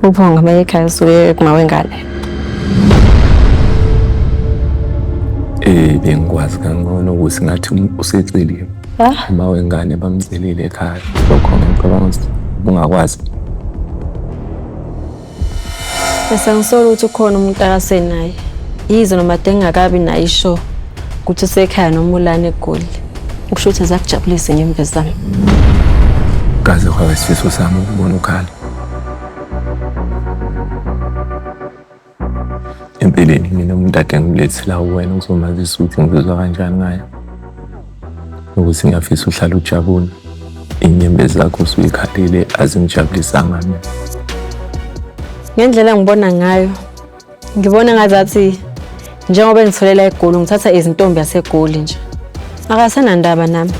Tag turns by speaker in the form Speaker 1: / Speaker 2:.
Speaker 1: Uphonga mayekhaya usuke kumawengane.
Speaker 2: Bengikwazi kangcono ukuthi ngathi useceliwe. Amawengane bamcelile ekhaya. Lokho ngicabanga ukuthi ungakwazi.
Speaker 1: Bese ngisola ukuthi ukhona umuntu akasenaye. Yize noma dengakabi nayo isho ukuthi usekhaya noma ulana eGoli. Ukusho ukuthi azakujabulisa inyembezi zami.
Speaker 2: Kaze kwabe isifiso sami ukubona ukhala. Empeleni mina umuntu ade ngilethela wena uzomazisa ukuthi ngizizwa kanjani ngaye. Ukuthi ngiyafisa uhlala ujabule. Inyembezi zakho usuyikhalile azingijabulisanga mina.
Speaker 1: Ngendlela ngibona ngayo, ngibona ngazathi njengoba ngitholela eGoli ngithatha izintombi yaseGoli nje. Akasenandaba nami.